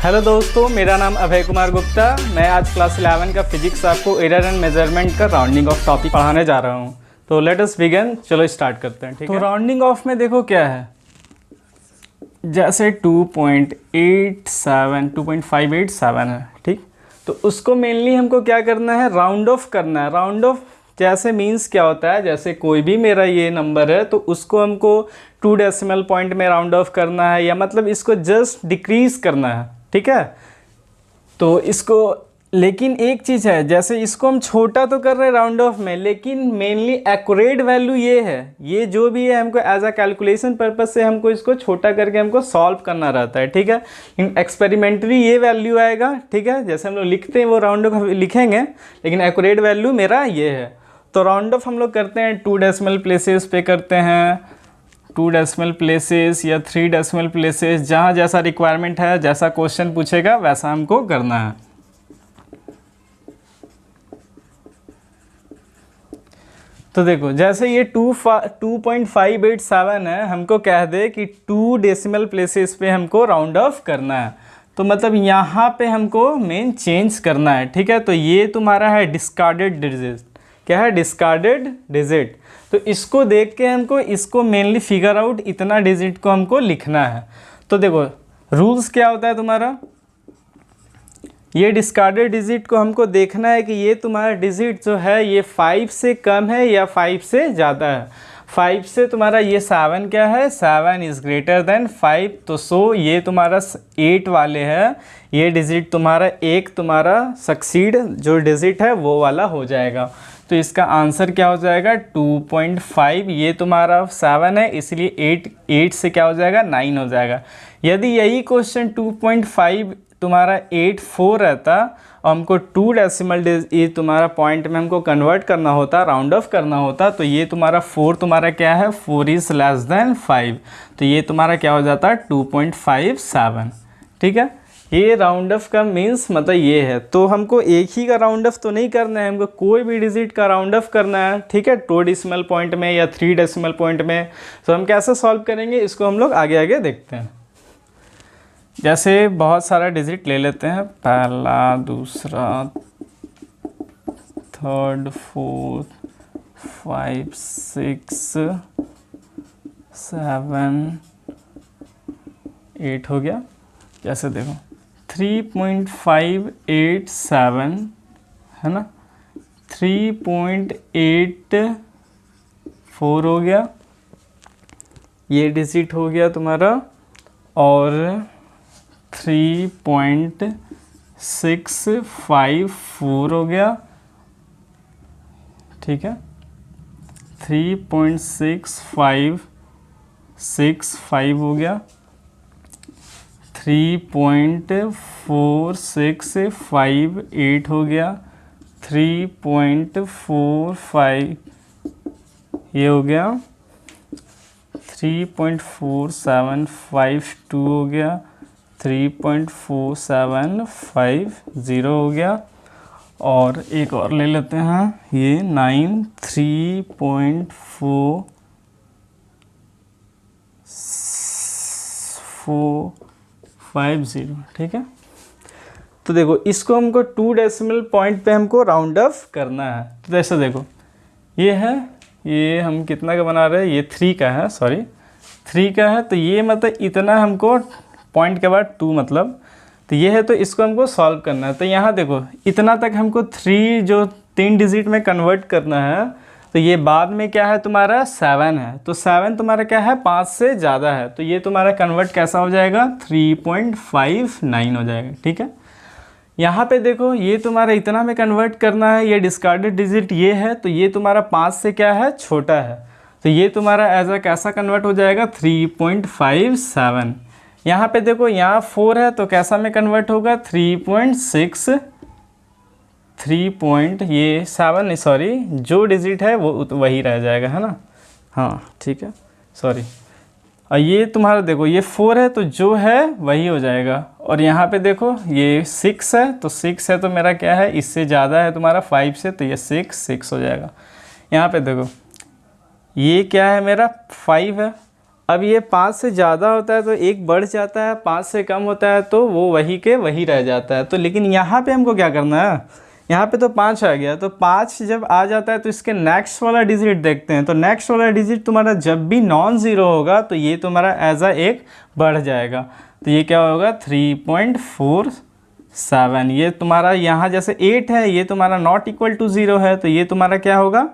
Hello दोस्तों, मेरा नाम अभय कुमार गुप्ता। मैं आज क्लास 11 का फिजिक्स आपको एरर एंड मेजरमेंट का राउंडिंग ऑफ टॉपिक पढ़ाने जा रहा हूँ। तो लेट अस बिगिन, चलो स्टार्ट करते हैं। ठीक है, तो राउंडिंग ऑफ में देखो क्या है, जैसे 2.587 है, ठीक। तो उसको मेनली हमको क्या करना है, राउंड ऑफ करना है। राउंड ऑफ जैसे मीन्स क्या होता है, जैसे कोई भी मेरा ये नंबर है तो उसको हमको 2 डेसिमल पॉइंट में राउंड ऑफ करना है, या मतलब इसको जस्ट डिक्रीज करना है, ठीक है। तो इसको, लेकिन एक चीज़ है, जैसे इसको हम छोटा तो कर रहे हैं राउंड ऑफ में, लेकिन मेनली एक्यूरेट वैल्यू ये है, ये जो भी है हमको एज अ कैलकुलेशन पर्पज से हमको इसको छोटा करके हमको सॉल्व करना रहता है, ठीक है। एक्सपेरिमेंटली ये वैल्यू आएगा, ठीक है, जैसे हम लोग लिखते हैं वो राउंड ऑफ लिखेंगे, लेकिन एक्यूरेट वैल्यू मेरा ये है। तो राउंड ऑफ हम लोग करते हैं 2 डेसिमल प्लेसेस पे करते हैं, 2 डेसिमल प्लेसेस या 3 डेसिमल प्लेसेस, जहाँ जैसा रिक्वायरमेंट है, जैसा क्वेश्चन पूछेगा वैसा हमको करना है। तो देखो, जैसे ये 2.587 है, हमको कह दे कि 2 डेसिमल प्लेसेस पे हमको राउंड ऑफ करना है, तो मतलब यहाँ पे हमको मेन चेंज करना है, ठीक है। तो ये तुम्हारा है डिस्कार्डेड डिजिट। क्या है? Discarded digit. तो इसको देख के हमको इसको मेनली फिगर आउट, इतना डिजिट को हमको लिखना है। तो देखो रूल्स क्या होता है तुम्हारा, ये डिस्कार्डेड डिजिट को हमको देखना है कि ये तुम्हारा डिजिट जो है ये 5 से कम है या 5 से ज़्यादा है। 5 से तुम्हारा ये 7 क्या है, 7 इज़ ग्रेटर देन 5, तो सो ये तुम्हारा 8 वाले है, ये डिजिट तुम्हारा एक तुम्हारा सक्सीड जो डिजिट है वो वाला हो जाएगा। तो इसका आंसर क्या हो जाएगा 2.5। ये तुम्हारा 7 है, इसलिए 8 से क्या हो जाएगा 9 हो जाएगा। यदि यही क्वेश्चन 2.5 तुम्हारा 84 रहता और हमको 2 डेसिमल ये तुम्हारा पॉइंट में हमको कन्वर्ट करना होता, राउंड ऑफ करना होता, तो ये तुम्हारा 4 तुम्हारा क्या है, 4 इज़ लेस देन 5, तो ये तुम्हारा क्या हो जाता है 2.57, ठीक है। ये राउंड ऑफ का मीन्स मतलब ये है। तो हमको एक ही का राउंड ऑफ तो नहीं करना है, हमको कोई भी डिजिट का राउंड ऑफ करना है, ठीक है, 2 डेसिमल पॉइंट में या 3 डेसिमल पॉइंट में। तो हम कैसे सॉल्व करेंगे इसको हम लोग आगे आगे देखते हैं। जैसे बहुत सारा डिजिट ले लेते हैं, पहला, दूसरा, थर्ड, 4, 5, 6, 7, 8 हो गया। जैसे देखो 3.587 है ना, 3.84 हो गया, ये डिजिट हो गया तुम्हारा, और 3.654 हो गया, ठीक है, 3.6565 हो गया, 3.4658 हो गया, 3.45 ये हो गया, 3.4752 हो गया, 3.4750 हो गया, और एक और ले लेते हैं, ये 3.4450, ठीक है। तो देखो इसको हमको 2 डेसिमल पॉइंट पे हमको राउंड ऑफ करना है। तो ऐसा देखो ये है, ये हम कितना का बना रहे हैं, ये 3 का है, सॉरी 3 का है, तो ये मतलब इतना हमको पॉइंट के बाद 2 मतलब, तो ये है, तो इसको हमको सॉल्व करना है। तो यहाँ देखो इतना तक हमको 3 जो 3 डिजिट में कन्वर्ट करना है, तो ये बाद में क्या है तुम्हारा 7 है, तो 7 तुम्हारा क्या है 5 से ज़्यादा है, तो ये तुम्हारा कन्वर्ट कैसा हो जाएगा 3.59 हो जाएगा, ठीक है। यहाँ पे देखो ये तुम्हारा इतना में कन्वर्ट करना है, ये डिस्कार्डेड डिजिट ये है, तो ये तुम्हारा 5 से क्या है छोटा है, तो ये तुम्हारा एज अ कैसा कन्वर्ट हो जाएगा 3.57। यहाँ पे देखो यहाँ 4 है, तो कैसा में कन्वर्ट होगा 3.6, 3.7 सॉरी, जो डिजिट है वो वही रह जाएगा, है ना, हाँ ठीक है, सॉरी। और ये तुम्हारा देखो ये 4 है, तो जो है वही हो जाएगा, और यहाँ पे देखो ये 6 है, तो 6 है तो मेरा क्या है, इससे ज़्यादा है तुम्हारा 5 से, तो ये 6 हो जाएगा। यहाँ पे देखो ये क्या है मेरा 5 है, अब ये 5 से ज़्यादा होता है तो एक बढ़ जाता है, 5 से कम होता है तो वो वही के वही रह जाता है। तो लेकिन यहाँ पे हमको क्या करना है, यहाँ पे तो 5 आ गया, तो 5 जब आ जाता है तो इसके नेक्स्ट वाला डिजिट देखते हैं। तो नेक्स्ट वाला डिजिट तुम्हारा जब भी नॉन ज़ीरो होगा तो ये तुम्हारा एज अ एक बढ़ जाएगा। तो ये क्या होगा 3.47। ये तुम्हारा यहाँ जैसे 8 है, ये तुम्हारा नॉट इक्वल टू 0 है, तो ये तुम्हारा क्या होगा,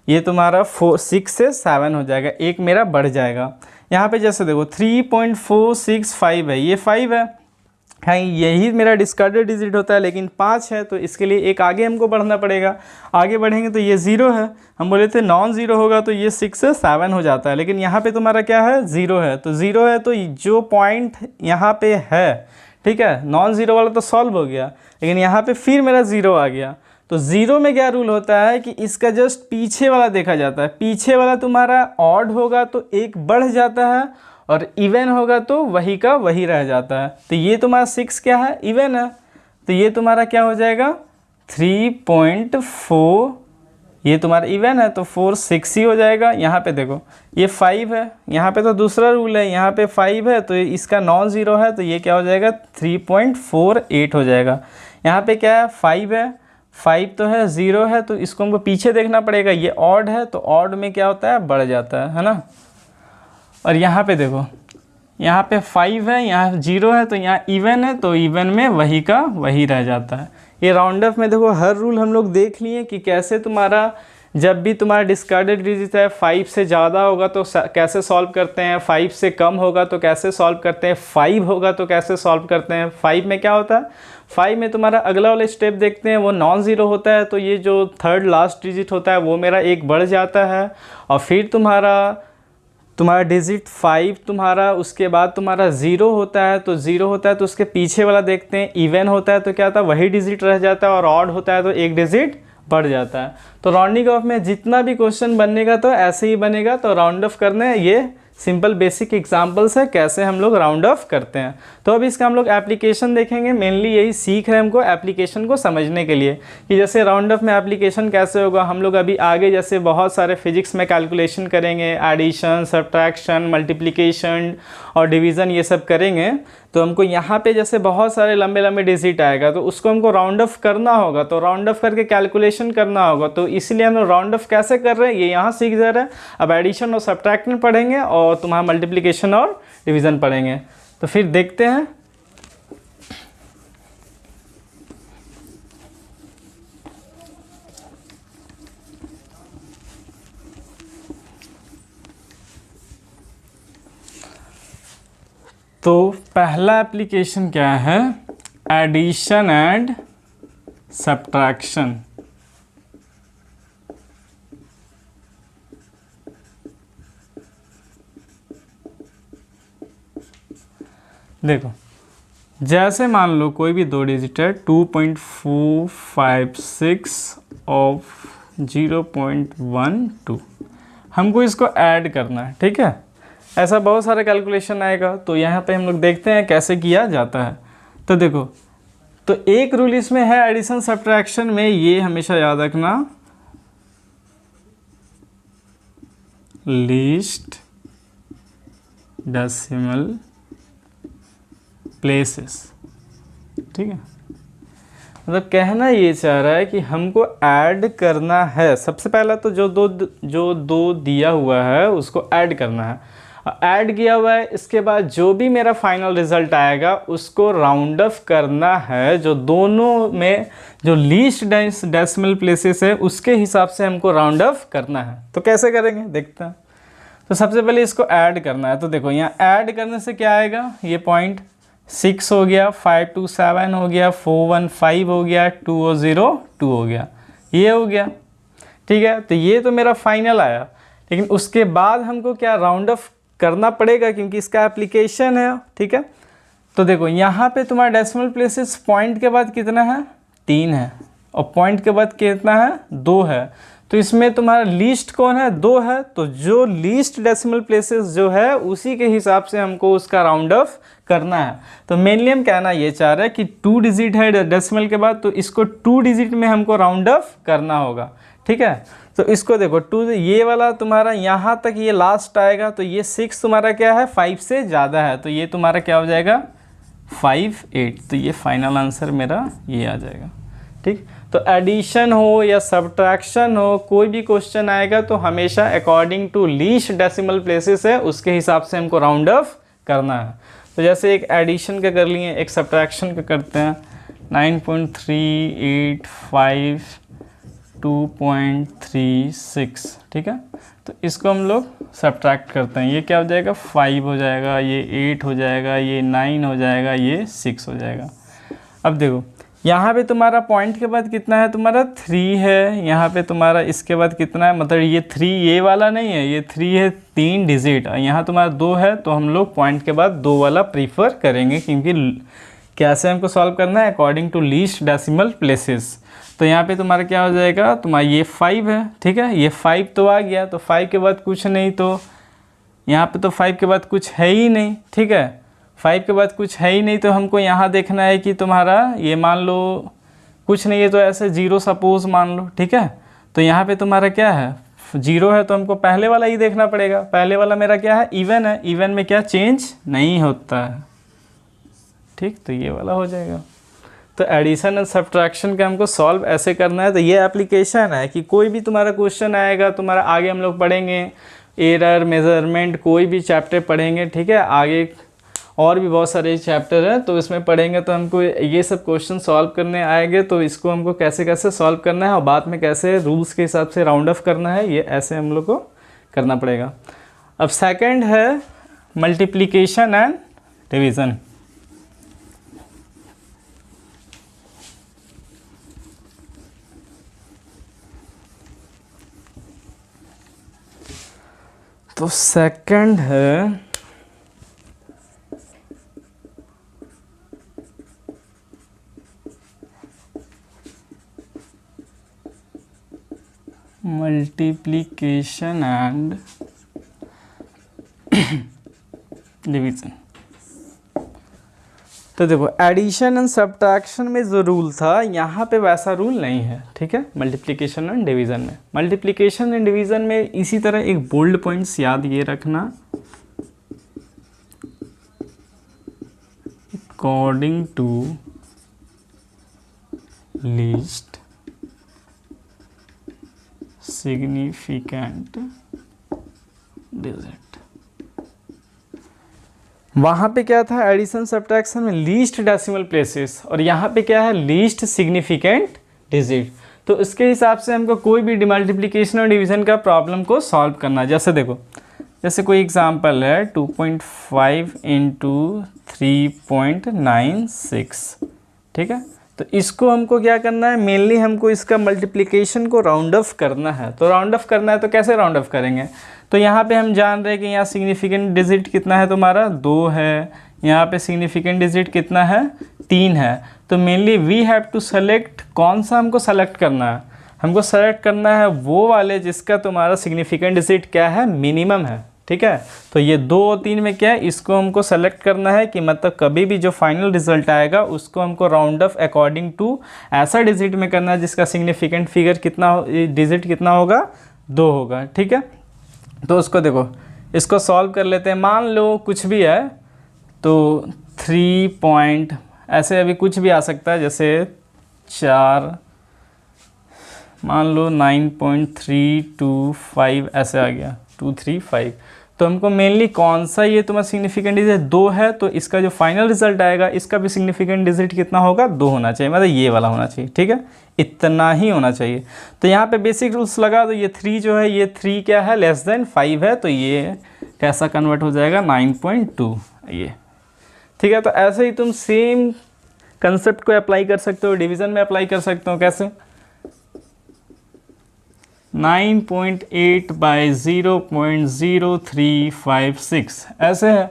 ये तुम्हारा 6 से 7 हो जाएगा, एक मेरा बढ़ जाएगा। यहाँ पे जैसे देखो 3.465 है, ये 5 है, हाँ यही मेरा डिस्कार्डेड डिजिट होता है, लेकिन 5 है तो इसके लिए एक आगे हमको बढ़ना पड़ेगा। आगे बढ़ेंगे तो ये 0 है, हम बोले थे नॉन ज़ीरो होगा तो ये 6 से 7 हो जाता है, लेकिन यहाँ पे तुम्हारा क्या है 0 है। तो 0 है तो जो पॉइंट यहाँ पे है, ठीक है, नॉन ज़ीरो वाला तो सॉल्व हो गया, लेकिन यहाँ पे फिर मेरा 0 आ गया। तो 0 में क्या रूल होता है कि इसका जस्ट पीछे वाला देखा जाता है। पीछे वाला तुम्हारा ऑड होगा तो एक बढ़ जाता है, और इवन होगा तो वही का वही रह जाता है। तो ये तुम्हारा 6 क्या है, इवन है, तो ये तुम्हारा क्या हो जाएगा 3.4, ये तुम्हारा इवन है तो 4 6 ही हो जाएगा। यहाँ पे देखो ये 5 है, यहाँ पे तो दूसरा रूल है, यहाँ पे 5 है तो इसका नॉन ज़ीरो है, तो ये क्या हो जाएगा 3.48 हो जाएगा। यहाँ पे क्या है 5 है, 5 तो है, 0 है, तो इसको हमको पीछे देखना पड़ेगा। ये ऑड है तो ऑड में क्या होता है बढ़ जाता है ना। और यहाँ पे देखो, यहाँ पे 5 है, यहाँ 0 है, तो यहाँ इवन है तो इवन में वही का वही रह जाता है। ये राउंड अप में देखो हर रूल हम लोग देख लिए कि कैसे तुम्हारा जब भी तुम्हारा डिस्कार्डेड डिजिट है 5 से ज़्यादा होगा तो कैसे सॉल्व करते हैं, 5 से कम होगा तो कैसे सॉल्व करते हैं, 5 होगा तो कैसे सॉल्व करते हैं। 5 में क्या होता है, 5 में तुम्हारा अगला वाला स्टेप देखते हैं, वो नॉन ज़ीरो होता है, तो ये जो थर्ड लास्ट डिजिट होता है वो मेरा एक बढ़ जाता है, और फिर तुम्हारा डिजिट 5 तुम्हारा, उसके बाद तुम्हारा 0 होता है, तो 0 होता है तो उसके पीछे वाला देखते हैं, इवन होता है तो क्या होता है वही डिजिट रह जाता है, और ऑड होता है तो एक डिजिट बढ़ जाता है। तो राउंडिंग ऑफ में जितना भी क्वेश्चन बनेगा तो ऐसे ही बनेगा। तो राउंड ऑफ करने हैं, ये सिंपल बेसिक एग्जांपल्स है कैसे हम लोग राउंड ऑफ करते हैं। तो अब इसका हम लोग एप्लीकेशन देखेंगे। मेनली यही सीख है हमको एप्लीकेशन को समझने के लिए कि जैसे राउंड ऑफ में एप्लीकेशन कैसे होगा। हम लोग अभी आगे जैसे बहुत सारे फिजिक्स में कैलकुलेशन करेंगे, एडिशन, सब्ट्रैक्शन, मल्टीप्लिकेशन और डिवीज़न, ये सब करेंगे। तो हमको यहाँ पे जैसे बहुत सारे लंबे लंबे डिजिट आएगा तो उसको हमको राउंड ऑफ करना होगा, तो राउंड ऑफ करके कैलकुलेशन करना होगा। तो इसलिए हम लोग राउंड ऑफ कैसे कर रहे हैं ये यहाँ सीख जा रहे हैं। अब एडिशन और सब्ट्रैक्शन पढ़ेंगे और तुम्हारा मल्टीप्लिकेशन और डिवीज़न पढ़ेंगे। तो फिर देखते हैं। तो पहला एप्लीकेशन क्या है, एडिशन एंड सब्ट्रैक्शन। देखो जैसे मान लो कोई भी दो डिजिट है 2.456 और 0.12, हमको इसको ऐड करना है, ठीक है। ऐसा बहुत सारा कैलकुलेशन आएगा, तो यहाँ पे हम लोग देखते हैं कैसे किया जाता है। तो देखो, तो एक रूल इसमें है एडिशन सब्ट्रैक्शन में, ये हमेशा याद रखना, लीस्ट डेसिमल प्लेसेस, ठीक है। मतलब कहना ये चाह रहा है कि हमको ऐड करना है। सबसे पहला तो जो दो दिया हुआ है उसको ऐड करना है। ऐड किया हुआ है, इसके बाद जो भी मेरा फाइनल रिजल्ट आएगा उसको राउंड ऑफ करना है। जो दोनों में जो लीस्ट डेसिमल प्लेसेस है उसके हिसाब से हमको राउंड ऑफ करना है। तो कैसे करेंगे देखते हैं। तो सबसे पहले इसको ऐड करना है। तो देखो यहाँ ऐड करने से क्या आएगा, ये 0.6 हो गया, 527 हो गया, 415 हो गया, 2002 हो गया, ये हो गया, ठीक है। तो ये तो मेरा फाइनल आया, लेकिन उसके बाद हमको क्या राउंड ऑफ करना पड़ेगा क्योंकि इसका एप्लीकेशन है, ठीक है। तो देखो यहाँ पे तुम्हारा डेसिमल प्लेसेस पॉइंट के बाद कितना है, 3 है, और पॉइंट के बाद कितना है, 2 है। तो इसमें तुम्हारा लीस्ट कौन है, 2 है। तो जो लीस्ट डेसिमल प्लेसेस जो है उसी के हिसाब से हमको उसका राउंड ऑफ करना है। तो मेनली हम कहना ये चाह रहे हैं कि 2 डिजिट है डेसिमल के बाद, तो इसको 2 डिजिट में हमको राउंड ऑफ करना होगा, ठीक है। तो इसको देखो 2 ये वाला तुम्हारा यहाँ तक ये लास्ट आएगा, तो ये 6 तुम्हारा क्या है 5 से ज़्यादा है, तो ये तुम्हारा क्या हो जाएगा 5 8। तो ये फाइनल आंसर मेरा ये आ जाएगा। ठीक, तो एडिशन हो या सब्ट्रैक्शन हो, कोई भी क्वेश्चन आएगा तो हमेशा according to least decimal places है उसके हिसाब से हमको राउंड ऑफ करना है। तो जैसे एक एडिशन का कर लिए, एक सब्ट्रैक्शन का करते हैं 9.385 2.36, ठीक है। तो इसको हम लोग सब्ट्रैक्ट करते हैं, ये क्या हो जाएगा 5 हो जाएगा, ये 8 हो जाएगा, ये 9 हो जाएगा, ये 6 हो जाएगा। अब देखो यहाँ पे तुम्हारा पॉइंट के बाद कितना है तुम्हारा 3 है, यहाँ पे तुम्हारा इसके बाद कितना है, मतलब ये 3 ये वाला नहीं है, ये 3 है 3 डिजिट, और यहाँ तुम्हारा 2 है, तो हम लोग पॉइंट के बाद 2 वाला प्रीफर करेंगे, क्योंकि कैसे हमको सॉल्व करना है according to least decimal places. तो यहाँ पे तुम्हारा क्या हो जाएगा, तुम्हारा ये 5 है, ठीक है, ये 5 तो आ गया, तो 5 के बाद कुछ नहीं, तो यहाँ पे तो 5 के बाद कुछ है ही नहीं, ठीक है, 5 के बाद कुछ है ही नहीं, तो हमको यहाँ देखना है कि तुम्हारा ये मान लो कुछ नहीं है, तो ऐसे 0 सपोज मान लो, ठीक है। तो यहाँ पे तुम्हारा क्या है 0 है, तो हमको पहले वाला ही देखना पड़ेगा, पहले वाला मेरा क्या है इवन है, इवन में क्या चेंज नहीं होता है, ठीक, तो ये वाला हो जाएगा। तो एडिशन एंड सब्ट्रैक्शन का हमको सॉल्व ऐसे करना है। तो ये एप्लीकेशन है कि कोई भी तुम्हारा क्वेश्चन आएगा, तुम्हारा आगे हम लोग पढ़ेंगे एरर मेजरमेंट, कोई भी चैप्टर पढ़ेंगे, ठीक है, आगे और भी बहुत सारे चैप्टर हैं, तो इसमें पढ़ेंगे, तो हमको ये सब क्वेश्चन सॉल्व करने आएंगे, तो इसको हमको कैसे कैसे सॉल्व करना है और बाद में कैसे रूल्स के हिसाब से राउंड ऑफ करना है, ये ऐसे हम लोग को करना पड़ेगा। अब सेकंड है मल्टीप्लिकेशन एंड डिवीज़न। तो सेकंड है मल्टीप्लिकेशन एंड डिवीज़न। तो देखो एडिशन एंड सब्ट्रैक्शन में जो रूल था यहाँ पे वैसा रूल नहीं है, ठीक है, मल्टीप्लिकेशन एंड डिवीज़न में। मल्टीप्लिकेशन एंड डिवीज़न में इसी तरह एक बोल्ड पॉइंट्स याद ये रखना, according to least significant digit. वहाँ पे क्या था एडिशन सब्ट्रैक्शन में लीस्ट डेसिमल प्लेसेस, और यहाँ पे क्या है लीस्ट सिग्निफिकेंट डिजिट। तो इसके हिसाब से हमको कोई भी मल्टीप्लिकेशन और डिवीज़न का प्रॉब्लम को सॉल्व करना है। जैसे देखो, जैसे कोई एग्जांपल है 2.5 इंटू 3.96, ठीक है। तो इसको हमको क्या करना है, मेनली हमको इसका मल्टीप्लिकेशन को राउंड ऑफ करना है। तो राउंड ऑफ करना है तो कैसे राउंड ऑफ करेंगे, तो यहाँ पे हम जान रहे हैं कि यहाँ सिग्निफिकेंट डिजिट कितना है तुम्हारा 2 है, यहाँ पे सिग्निफिकेंट डिजिट कितना है 3 है। तो mainly we have to select, कौन सा हमको सेलेक्ट करना है, हमको सेलेक्ट करना है वो वाले जिसका तुम्हारा सिग्निफिकेंट डिजिट क्या है मिनिमम है, ठीक है। तो ये 2 और 3 में क्या है, इसको हमको सेलेक्ट करना है कि मतलब कभी भी जो फाइनल रिजल्ट आएगा उसको हमको राउंड ऑफ अकॉर्डिंग टू ऐसा डिजिट में करना है जिसका सिग्निफिकेंट फिगर कितना डिजिट कितना होगा 2 होगा, ठीक है। तो उसको देखो, इसको सॉल्व कर लेते हैं। मान लो कुछ भी है, तो 3 पॉइंट ऐसे अभी कुछ भी आ सकता है, जैसे 4 मान लो 9.325 ऐसे आ गया 235। तो हमको मेनली कौन सा ये तुम्हारा सिग्निफिकेंट डिजिट 2 है, तो इसका जो फाइनल रिजल्ट आएगा इसका भी सिग्निफिकेंट डिजिट कितना होगा 2 होना चाहिए, मतलब ये वाला होना चाहिए, ठीक है, इतना ही होना चाहिए। तो यहाँ पे बेसिक रूल्स लगा दो, ये 3 जो है ये 3 क्या है लेस देन 5 है, तो ये कैसा कन्वर्ट हो जाएगा 9.2 ये, ठीक है। तो ऐसे ही तुम सेम कंसेप्ट को अप्लाई कर सकते हो, डिवीज़न में अप्लाई कर सकते हो। कैसे 9.8 बाई 0.0356 ऐसे है,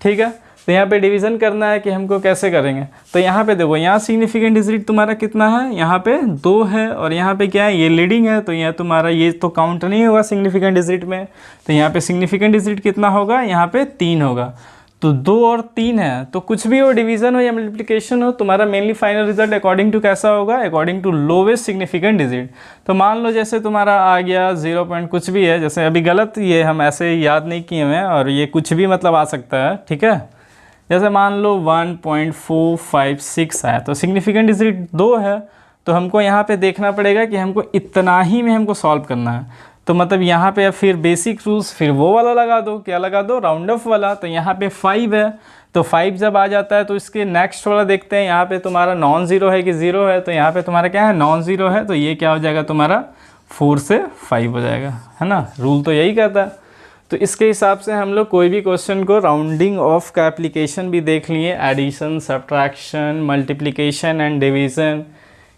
ठीक है। तो यहाँ पे डिवीज़न करना है कि हमको कैसे करेंगे। तो यहाँ पे देखो, यहाँ सिग्निफिकेंट डिजिट तुम्हारा कितना है, यहाँ पे 2 है, और यहाँ पे क्या है ये लीडिंग है, तो यहाँ तुम्हारा ये तो काउंट नहीं होगा सिग्निफिकेंट डिजिट में। तो यहाँ पे सिग्निफिकेंट डिजिट कितना होगा, यहाँ पे 3 होगा। तो 2 और 3 है, तो कुछ भी हो, डिवीजन हो या मल्टीप्लिकेशन हो, तुम्हारा mainly final result according to कैसा होगा, according to lowest significant digit. तो मान लो जैसे तुम्हारा आ गया 0 पॉइंट कुछ भी है, जैसे अभी गलत ये हम ऐसे याद नहीं किए हुए हैं और ये कुछ भी मतलब आ सकता है, ठीक है। जैसे मान लो 1.456 है, तो सिग्निफिकेंट डिजिट 2 है, तो हमको यहाँ पे देखना पड़ेगा कि हमको इतना ही में हमको सॉल्व करना है। तो मतलब यहाँ पे फिर बेसिक रूल्स फिर वो वाला लगा दो, क्या लगा दो, राउंड ऑफ वाला। तो यहाँ पे 5 है, तो 5 जब आ जाता है तो इसके नेक्स्ट वाला देखते हैं, यहाँ पे तुम्हारा नॉन ज़ीरो है कि ज़ीरो है, तो यहाँ पे तुम्हारा क्या है, नॉन ज़ीरो है, तो ये क्या हो जाएगा तुम्हारा 4 से 5 हो जाएगा, है ना। रूल तो यही कहता है। तो इसके हिसाब से हम लोग कोई भी क्वेश्चन को राउंडिंग ऑफ का एप्लीकेशन भी देख लिए, addition, subtraction, multiplication and division,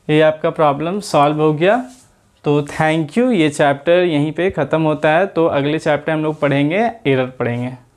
ये आपका प्रॉब्लम सॉल्व हो गया। तो थैंक यू, ये चैप्टर यहीं पे ख़त्म होता है। तो अगले चैप्टर हम लोग पढ़ेंगे, एरर पढ़ेंगे।